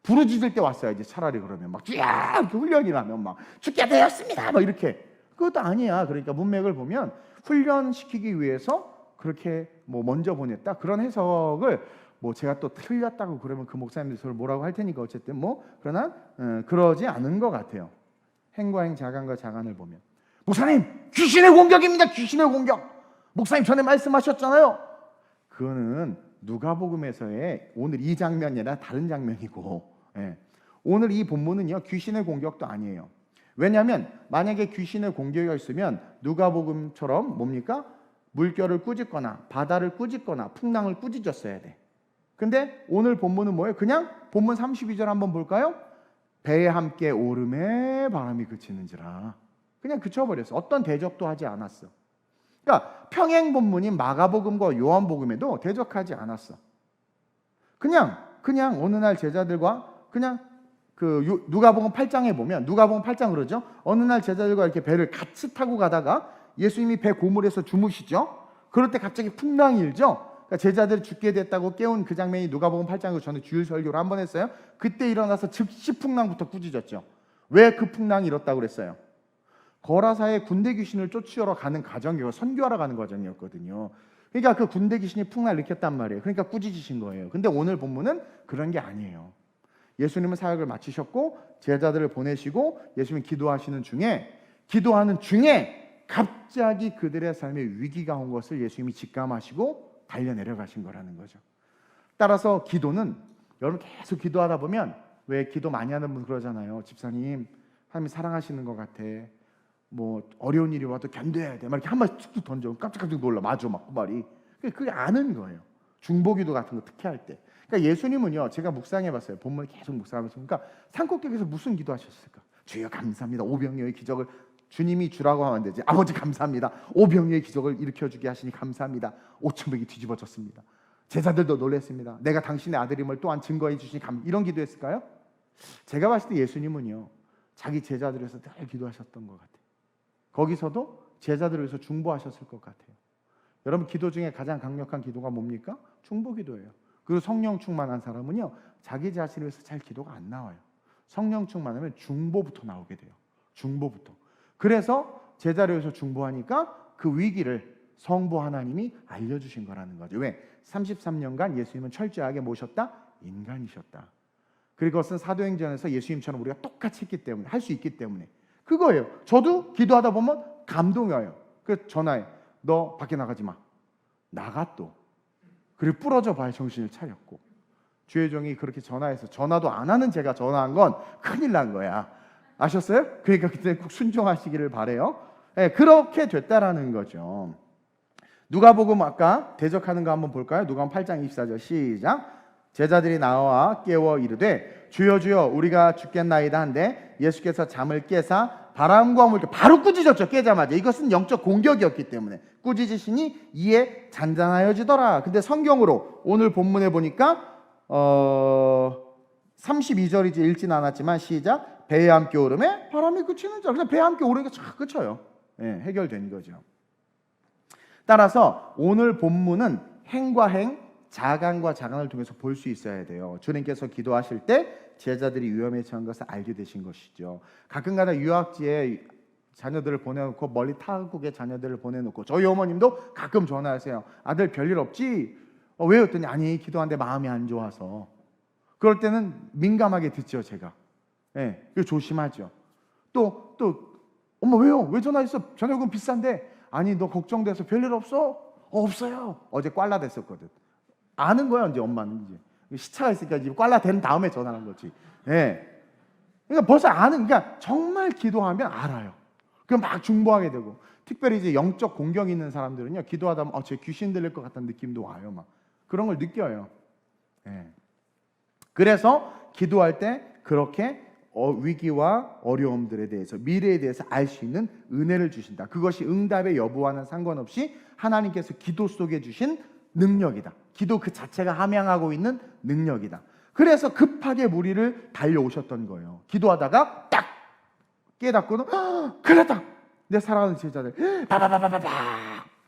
부르짖을 때 왔어야지. 차라리 그러면 막 이렇게 훈련이라면 막 죽게 되었습니다 막 이렇게. 그것도 아니야. 그러니까 문맥을 보면 훈련시키기 위해서 그렇게 뭐 먼저 보냈다, 그런 해석을 뭐 제가 또 틀렸다고 그러면 그 목사님들 저를 뭐라고 할 테니까 어쨌든 뭐 그러나 그러지 않은 것 같아요. 행과 행, 자간과 자간을 보면, 목사님 귀신의 공격입니다. 귀신의 공격. 목사님 전에 말씀하셨잖아요. 그거는 누가복음에서의 오늘 이 장면이 아니라 다른 장면이고, 오늘 이 본문은요 귀신의 공격도 아니에요. 왜냐하면 만약에 귀신의 공격이 있으면 누가복음처럼 뭡니까? 물결을 꾸짖거나 바다를 꾸짖거나 풍랑을 꾸짖었어야 돼. 근데 오늘 본문은 뭐예요? 그냥 본문 32절 한번 볼까요? 배에 함께 오름에 바람이 그치는지라. 그냥 그쳐버렸어. 어떤 대적도 하지 않았어. 그러니까 평행 본문인 마가복음과 요한복음에도 대적하지 않았어. 그냥 어느 날 제자들과 그냥 그 누가복음 8장에 보면, 누가복음 8장 그러죠. 어느 날 제자들과 이렇게 배를 같이 타고 가다가 예수님이 배 고물에서 주무시죠. 그럴 때 갑자기 풍랑이 일죠. 그러니까 제자들이 죽게 됐다고 깨운 그 장면이 누가복음 8장을 전에 주일 설교를 한번 했어요. 그때 일어나서 즉시 풍랑부터 꾸짖었죠. 왜 그 풍랑이 일었다고 그랬어요? 거라사의 군대 귀신을 쫓으러 가는 과정이고 선교하러 가는 과정이었거든요. 그러니까 그 군대 귀신이 풍랑을 일으켰단 말이에요. 그러니까 꾸짖으신 거예요. 근데 오늘 본문은 그런 게 아니에요. 예수님은 사역을 마치셨고 제자들을 보내시고 예수님이 기도하는 중에 갑자기 그들의 삶에 위기가 온 것을 예수님이 직감하시고 달려 내려가신 거라는 거죠. 따라서 기도는 여러분 계속 기도하다 보면 왜 기도 많이 하는 분 그러잖아요. 집사님, 하나님이 사랑하시는 것 같아. 뭐 어려운 일이 와도 견뎌야 돼. 막 이렇게 한 마디 툭툭 던져. 깜짝깜짝 놀라. 맞아, 막 그 말이. 그게 아는 거예요. 중보기도 같은 거 특히 할 때. 그러니까 예수님은요, 제가 묵상해봤어요. 본문 계속 묵상하면서. 그러니까 산꼭대기에서 무슨 기도하셨을까? 주여 감사합니다. 오병이어의 기적을 주님이 주라고 하면 안 되지. 아버지 감사합니다. 오병이어의 기적을 일으켜주게 하시니 감사합니다. 5,000명이 뒤집어졌습니다. 제자들도 놀랐습니다. 내가 당신의 아들임을 또한 증거해 주시니 이런 기도했을까요? 제가 봤을 때 예수님은요, 자기 제자들을 위해서 늘 기도하셨던 것 같아요. 거기서도 제자들을 위해서 중보하셨을 것 같아요. 여러분, 기도 중에 가장 강력한 기도가 뭡니까? 중보기도예요. 그리고 성령 충만한 사람은요, 자기 자신을 위해서 잘 기도가 안 나와요. 성령 충만하면 중보부터 나오게 돼요. 중보부터. 그래서 제자를 위해서 중보하니까 그 위기를 성부 하나님이 알려주신 거라는 거죠. 왜? 33년간 예수님은 철저하게 모셨다? 인간이셨다. 그것은 사도행전에서 예수님처럼 우리가 똑같이 했기 때문에, 할 수 있기 때문에 그거예요. 저도 기도하다 보면 감동이 와요. 그래서 전화해. 너 밖에 나가지 마. 나가 또. 그리고 부러져 봐야 정신을 차렸고. 주의 종이 그렇게 전화해서 전화도 안 하는 제가 전화한 건 큰일 난 거야. 아셨어요? 그러니까 그때 꼭 순종하시기를 바래요. 네, 그렇게 됐다라는 거죠. 누가복음 아까 대적하는 거 한번 볼까요? 누가복음 8장 24절 시작. 제자들이 나와 깨워 이르되 주여 주여 우리가 죽겠나이다 한데 예수께서 잠을 깨사 바람과 물결 바로 꾸짖었죠. 깨자마자. 이것은 영적 공격이었기 때문에 꾸짖으시니 이에 잔잔하여지더라. 근데 성경으로 오늘 본문에 보니까 32절이지 읽진 않았지만 시작. 배에 함께 오름에 바람이 그치는 자. 그냥 배에 함께 오르니까 쫙 그쳐요. 네, 해결된 거죠. 따라서 오늘 본문은 행과 행, 자간과 자간을 통해서 볼 수 있어야 돼요. 주님께서 기도하실 때 제자들이 위험에 처한 것을 알게 되신 것이죠. 가끔가다 유학지에 자녀들을 보내놓고 멀리 타국에 자녀들을 보내놓고 저희 어머님도 가끔 전화하세요. 아들 별일 없지? 왜? 했더니 아니 기도하는데 마음이 안 좋아서. 그럴 때는 민감하게 듣죠 제가. 예, 네, 조심하죠. 또 엄마 왜요? 왜 전화했어? 저녁은 비싼데. 아니 너 걱정돼서 별일 없어? 없어요. 어제 꽐라 됐었거든. 아는 거야 이제 엄마는 이제 시차가 있으니까 이제 꽐라 된 다음에 전화한 거지. 예. 네. 그러니까 벌써 아는. 그러니까 정말 기도하면 알아요. 그럼 막 중보하게 되고. 특별히 이제 영적 공경이 있는 사람들은요 기도하다 보면 제 귀신 들릴 것 같다는 느낌도 와요. 막 그런 걸 느껴요. 예. 네. 그래서 기도할 때 그렇게 위기와 어려움들에 대해서 미래에 대해서 알 수 있는 은혜를 주신다. 그것이 응답의 여부와는 상관없이 하나님께서 기도 속에 주신 능력이다. 기도 그 자체가 함양하고 있는 능력이다. 그래서 급하게 무리를 달려오셨던 거예요. 기도하다가 딱 깨닫고는 큰일 났다. 내 사랑하는 제자들 바바바바바바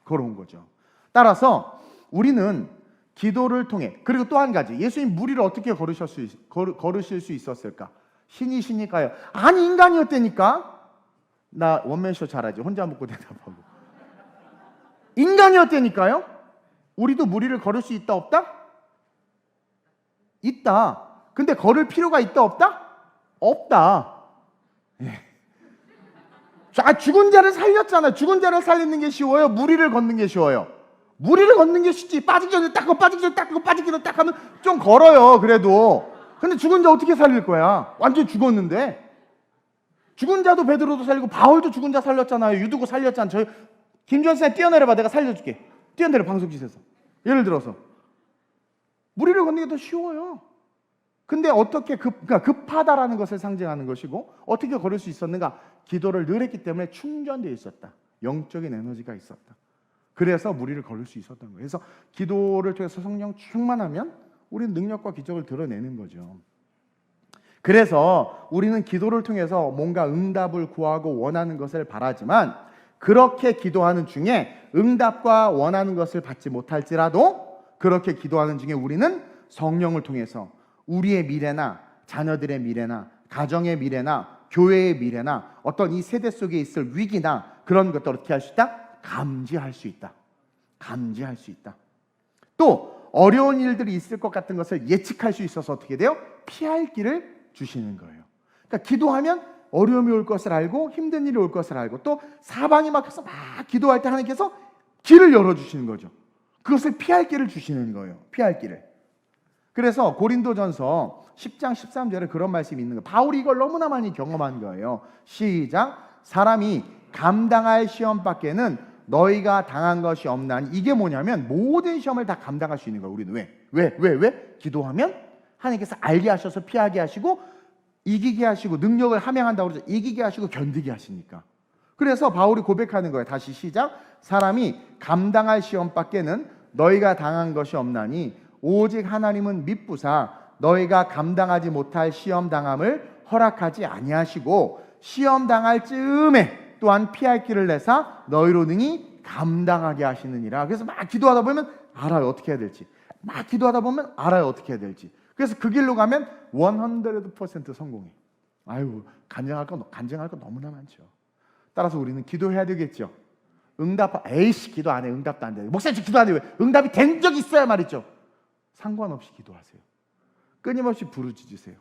걸어온 거죠. 따라서 우리는 기도를 통해, 그리고 또 한 가지, 예수님 무리를 어떻게 걸으실 수 있었을까? 신이시니까요. 아니 인간이었다니까. 나 원맨쇼 잘하지. 혼자 먹고 대답하고. 인간이었다니까요. 우리도 무리를 걸을 수 있다 없다? 있다. 근데 걸을 필요가 있다 없다? 없다. 예. 죽은 자를 살렸잖아요. 죽은 자를 살리는 게 쉬워요? 무리를 걷는 게 쉬워요? 무리를 걷는 게 쉽지. 빠지기 전에 딱 빠지기 전에 딱 빠지기 전에 딱 하면 좀 걸어요. 그래도. 근데 죽은 자 어떻게 살릴 거야? 완전 죽었는데. 죽은 자도 베드로도 살리고 바울도 죽은 자 살렸잖아요. 유두고 살렸잖아. 저희 김전사님 뛰어내려봐. 내가 살려줄게. 뛰어내려 방송짓에서. 예를 들어서 무리를 걷는 게 더 쉬워요. 근데 어떻게 그러니까 급하다라는 것을 상징하는 것이고 어떻게 걸을 수 있었는가? 기도를 늘 했기 때문에 충전되어 있었다. 영적인 에너지가 있었다. 그래서 무리를 걸을 수 있었던 거예요. 그래서 기도를 통해서 성령 충만하면 우리는 능력과 기적을 드러내는 거죠. 그래서 우리는 기도를 통해서 뭔가 응답을 구하고 원하는 것을 바라지만 그렇게 기도하는 중에 응답과 원하는 것을 받지 못할지라도 그렇게 기도하는 중에 우리는 성령을 통해서 우리의 미래나 자녀들의 미래나 가정의 미래나 교회의 미래나 어떤 이 세대 속에 있을 위기나 그런 것들을 어떻게 할 수 있다? 감지할 수 있다. 감지할 수 있다. 또 어려운 일들이 있을 것 같은 것을 예측할 수 있어서 어떻게 돼요? 피할 길을 주시는 거예요. 그러니까 기도하면 어려움이 올 것을 알고 힘든 일이 올 것을 알고 또 사방이 막혀서 막 기도할 때 하나님께서 길을 열어주시는 거죠. 그것을 피할 길을 주시는 거예요. 피할 길을. 그래서 고린도전서 10장 13절에 그런 말씀이 있는 거예요. 바울이 이걸 너무나 많이 경험한 거예요. 시작. 사람이 감당할 시험 밖에는 너희가 당한 것이 없나니. 이게 뭐냐면 모든 시험을 다 감당할 수 있는 거예요. 우리는 왜? 기도하면 하나님께서 알게 하셔서 피하게 하시고 이기게 하시고 능력을 함양한다고 그러죠. 이기게 하시고 견디게 하시니까. 그래서 바울이 고백하는 거예요. 다시 시작. 사람이 감당할 시험 밖에는 너희가 당한 것이 없나니 오직 하나님은 미쁘사 너희가 감당하지 못할 시험 당함을 허락하지 아니하시고 시험 당할 즈음에 또한 피할 길을 내사 너희로 능히 감당하게 하시느니라. 그래서 막 기도하다 보면 알아요 어떻게 해야 될지. 막 기도하다 보면 알아요 어떻게 해야 될지. 그래서 그 길로 가면 100% 성공해. 아유 간증할 거 너무나 많죠. 따라서 우리는 기도해야 되겠죠. 에이씨 기도 안 해. 응답도 안 돼. 목사님 기도 안 해. 왜? 응답이 된 적이 있어야 말이죠. 상관없이 기도하세요. 끊임없이 부르짖으세요.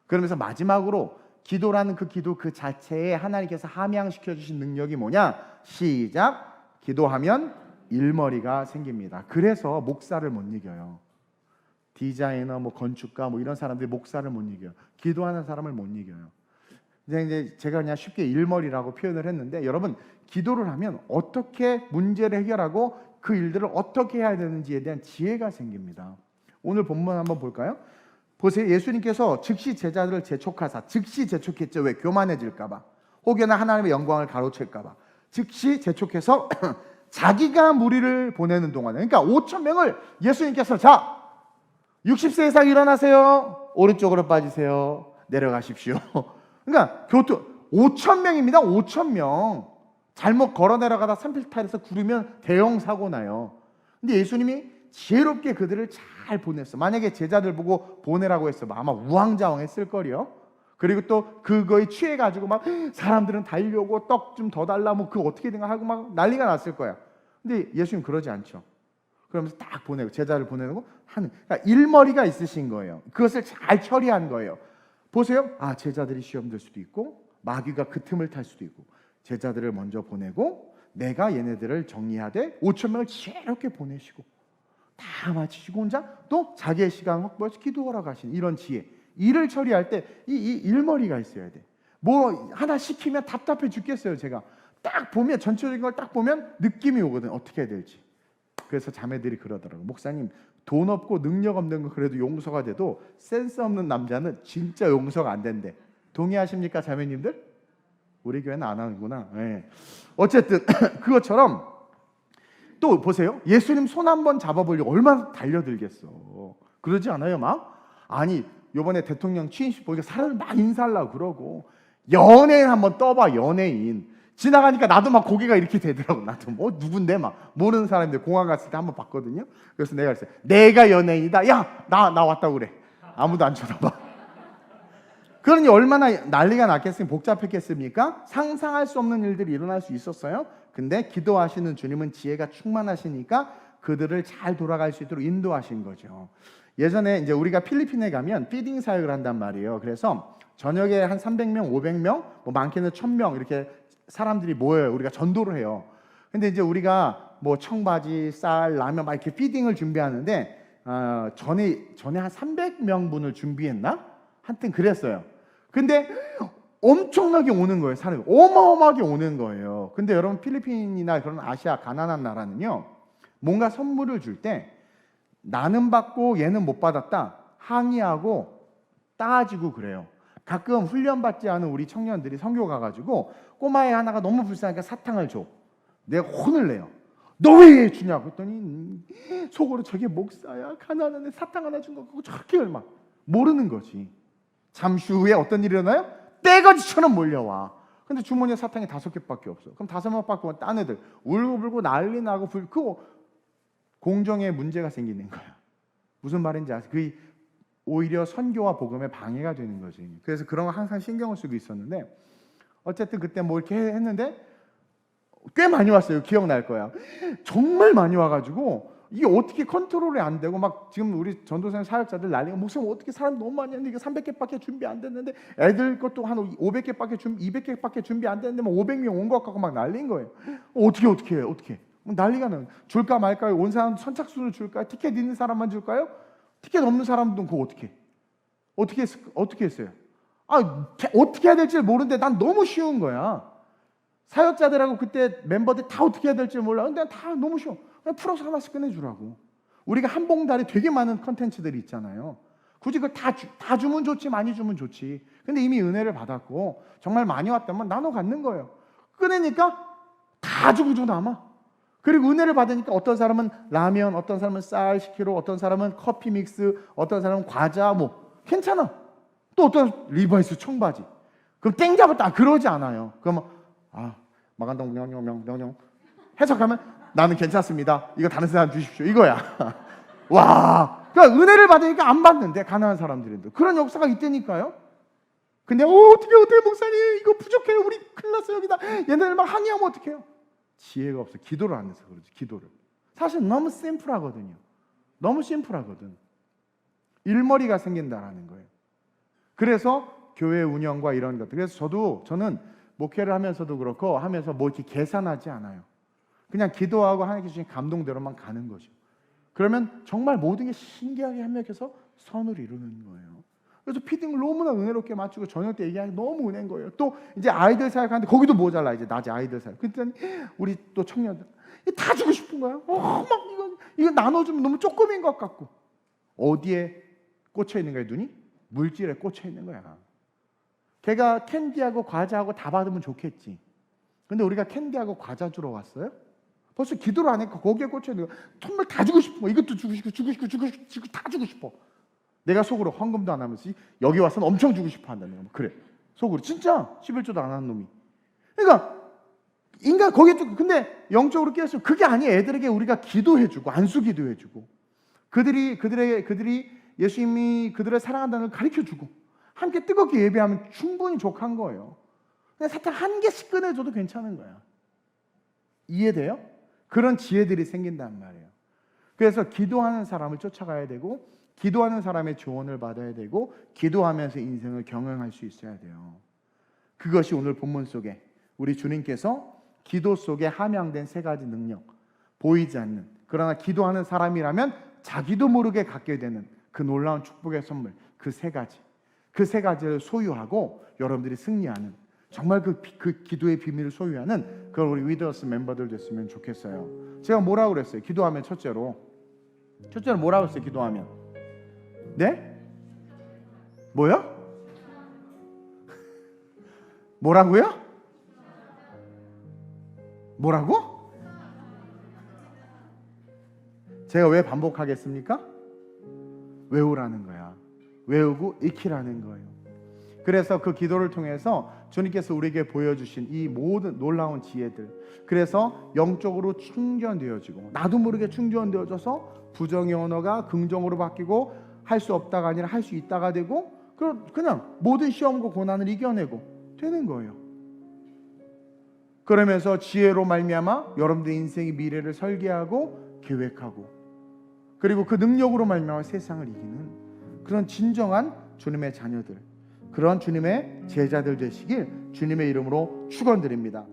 그러면서 마지막으로 기도라는 그 기도 그 자체에 하나님께서 함양시켜 주신 능력이 뭐냐? 시작. 기도하면 일머리가 생깁니다. 그래서 목사를 못 이겨요. 디자이너, 건축가 이런 사람들이 목사를 못 이겨요. 기도하는 사람을 못 이겨요. 이제 제가 그냥 쉽게 일머리라고 표현을 했는데 여러분 기도를 하면 어떻게 문제를 해결하고 그 일들을 어떻게 해야 되는지에 대한 지혜가 생깁니다. 오늘 본문 한번 볼까요? 보세요. 예수님께서 즉시 제자들을 재촉하사 즉시 재촉했죠. 왜? 교만해질까 봐. 혹여나 하나님의 영광을 가로챌까 봐. 즉시 재촉해서 자기가 무리를 보내는 동안에 그러니까 5천 명을 예수님께서 자 60세 이상 일어나세요. 오른쪽으로 빠지세요. 내려가십시오. 그러니까 교토 5천 명입니다. 5천 명. 잘못 걸어 내려가다 산필탈에서 구르면 대형 사고 나요. 근데 예수님이 지혜롭게 그들을 잘 보냈어. 만약에 제자들 보고 보내라고 했으면 아마 우왕좌왕했을 거리요. 그리고 또 그거에 취해 가지고 막 사람들은 달려오고 떡 좀 더 달라 그거 어떻게 된가 하고 막 난리가 났을 거야. 근데 예수님 그러지 않죠. 그러면서 딱 보내고 제자를 보내고 하는 그러니까 일머리가 있으신 거예요. 그것을 잘 처리한 거예요. 보세요. 제자들이 시험 될 수도 있고 마귀가 그 틈을 탈 수도 있고 제자들을 먼저 보내고 내가 얘네들을 정리하되 5천 명을 지혜롭게 보내시고 다 마치시고 혼자 또 자기의 시간 확보해서 기도하러 가시는 이런 지혜. 일을 처리할 때 이 일머리가 있어야 돼. 하나 시키면 답답해 죽겠어요. 제가 딱 보면 전체적인 걸 딱 보면 느낌이 오거든. 어떻게 해야 될지. 그래서 자매들이 그러더라고요. 목사님 돈 없고 능력 없는 거 그래도 용서가 돼도 센스 없는 남자는 진짜 용서가 안 된대. 동의하십니까 자매님들? 우리 교회는 안 하는구나. 네. 어쨌든 그것처럼 또 보세요. 예수님 손 한번 잡아보려고 얼마나 달려들겠어. 그러지 않아요 막? 아니 요번에 대통령 취임식 보니까 사람을 막 인사하려고 그러고 연예인 한번 떠봐. 연예인 지나가니까 나도 막 고개가 이렇게 되더라고. 나도 누군데 막 모르는 사람인데 공항 갔을 때 한번 봤거든요. 그래서 내가 그랬어요. 내가 연예인이다. 야 나 왔다고 그래. 아무도 안 쳐다봐. 그러니 얼마나 난리가 났겠습니까? 복잡했겠습니까? 상상할 수 없는 일들이 일어날 수 있었어요. 근데 기도하시는 주님은 지혜가 충만하시니까 그들을 잘 돌아갈 수 있도록 인도하신 거죠. 예전에 이제 우리가 필리핀에 가면 피딩 사역을 한단 말이에요. 그래서 저녁에 한 300명, 500명, 많게는 1000명 이렇게 사람들이 모여요. 우리가 전도를 해요. 근데 이제 우리가 청바지, 쌀, 라면 막 이렇게 피딩을 준비하는데 전에 한 300명분을 준비했나? 하여튼 그랬어요. 근데 엄청나게 오는 거예요. 사람이 어마어마하게 오는 거예요. 근데 여러분 필리핀이나 그런 아시아 가난한 나라는요. 뭔가 선물을 줄 때 나는 받고 얘는 못 받았다 항의하고 따지고 그래요. 가끔 훈련받지 않은 우리 청년들이 선교 가가지고 꼬마애 하나가 너무 불쌍하니까 사탕을 줘. 내가 혼을 내요. 너 왜 주냐고 했더니 속으로 저게 목사야 가난한데 사탕 하나 준 거 그거 저렇게 얼마 모르는 거지. 잠시 후에 어떤 일이 일어나요? 떼거지처럼 몰려와. 근데 주머니에 사탕이 5개밖에 없어. 그럼 5명밖에 없으면 딴 애들 울고불고 난리 나고 그거 공정에 문제가 생기는 거야. 무슨 말인지 아세요? 그게 오히려 선교와 복음에 방해가 되는 거지. 그래서 그런 거 항상 신경을 쓰고 있었는데 어쨌든 그때 이렇게 했는데 꽤 많이 왔어요. 기억날 거야. 정말 많이 와가지고 이게 어떻게 컨트롤이 안 되고 막 지금 우리 전도사님 사역자들 난리가 목사님 어떻게 사람 너무 많이 했는데 이게 300개밖에 준비 안 됐는데 애들 것도 한 500개밖에 200개밖에 준비 안 됐는데 500명 온 것 같고 막 난리인 거예요. 어떻게 해? 난리가 나요. 줄까 말까요? 온 사람 선착순을 줄까요? 티켓 있는 사람만 줄까요? 티켓 없는 사람들은 그거 어떻게 했어요? 어떻게 해야 될지 모르는데 난 너무 쉬운 거야. 사역자들하고 그때 멤버들 다 어떻게 해야 될지 몰라. 근데 다 너무 쉬워. 그냥 풀어서 하나씩 끝내주라고. 우리가 한 봉다리 되게 많은 컨텐츠들이 있잖아요. 굳이 그걸 다 주면 좋지, 많이 주면 좋지. 근데 이미 은혜를 받았고 정말 많이 왔다면 나눠 갖는 거예요. 꺼내니까 다 주고 남아. 그리고 은혜를 받으니까 어떤 사람은 라면, 어떤 사람은 쌀 10kg, 어떤 사람은 커피 믹스, 어떤 사람은 과자, 뭐 괜찮아. 또 어떤 리바이스 청바지. 그럼 땡 잡았다. 그러지 않아요. 그러면 마간동 명령 해석하면 나는 괜찮습니다. 이거 다른 사람 주십시오. 이거야. 와, 그러니까 은혜를 받으니까 안 받는데 가난한 사람들인데 그런 역사가 있다니까요. 근데 어떻게 목사님 이거 부족해요. 우리 큰일 났어요 여기다. 얘네들 막 항의하면 어떡해요? 지혜가 없어. 기도를 안 해서 그러지. 기도를. 사실 너무 심플하거든요. 너무 심플하거든. 일머리가 생긴다라는 거예요. 그래서 교회 운영과 이런 것들. 그래서 저는 목회를 하면서도 그렇고 하면서 뭐 이렇게 계산하지 않아요. 그냥 기도하고 하나님께 주신 감동대로만 가는 거죠. 그러면 정말 모든 게 신기하게 합력해서 선을 이루는 거예요. 그래서 피딩을 너무나 은혜롭게 맞추고 저녁 때 얘기하기 너무 은혜인 거예요. 또 이제 아이들 사역하는데 거기도 모자라. 이제 낮에 아이들 사역. 그랬더니 우리 또 청년들 다 주고 싶은 거야. 막 이거 나눠주면 너무 조금인 것 같고. 어디에 꽂혀 있는 거야 눈이? 물질에 꽂혀 있는 거야. 걔가 캔디하고 과자하고 다 받으면 좋겠지. 근데 우리가 캔디하고 과자 주러 왔어요? 벌써 기도를 안 했고 거기에 꽂혀 있는 거 정말 다 주고 싶은 거. 이것도 주고 싶고 다 주고 싶어. 내가 속으로 헌금도 안 하면서 여기 와서는 엄청 주고 싶어 한다는 거야. 그래. 속으로 진짜 11조도 안 하는 놈이. 그러니까 인간 거기에 근데 영적으로 깨었으면 그게 아니에요. 애들에게 우리가 기도해주고 안수 기도해주고 그들이 예수님이 그들을 사랑한다는 걸 가르쳐주고 함께 뜨겁게 예배하면 충분히 족한 거예요. 근데 사탕 한 개씩 꺼내줘도 괜찮은 거야. 이해돼요? 그런 지혜들이 생긴단 말이에요. 그래서 기도하는 사람을 쫓아가야 되고 기도하는 사람의 조언을 받아야 되고 기도하면서 인생을 경영할 수 있어야 돼요. 그것이 오늘 본문 속에 우리 주님께서 기도 속에 함양된 세 가지 능력, 보이지 않는 그러나 기도하는 사람이라면 자기도 모르게 갖게 되는 그 놀라운 축복의 선물, 그 세 가지를 소유하고 여러분들이 승리하는 정말 그 기도의 비밀을 소유하는 그런 우리 위더스 멤버들 됐으면 좋겠어요. 제가 뭐라고 그랬어요? 기도하면 첫째로 뭐라고 했어요? 기도하면 네? 뭐요? 뭐라고요? 뭐라고? 제가 왜 반복하겠습니까? 외우라는 거야. 외우고 익히라는 거예요. 그래서 그 기도를 통해서 주님께서 우리에게 보여주신 이 모든 놀라운 지혜들, 그래서 영적으로 충전되어지고 나도 모르게 충전되어져서 부정의 언어가 긍정으로 바뀌고 할 수 없다가 아니라 할 수 있다가 되고 그냥 모든 시험과 고난을 이겨내고 되는 거예요. 그러면서 지혜로 말미암아 여러분들의 인생의 미래를 설계하고 계획하고 그리고 그 능력으로 말미암아 세상을 이기는 그런 진정한 주님의 자녀들, 그런 주님의 제자들 되시길 주님의 이름으로 축원드립니다.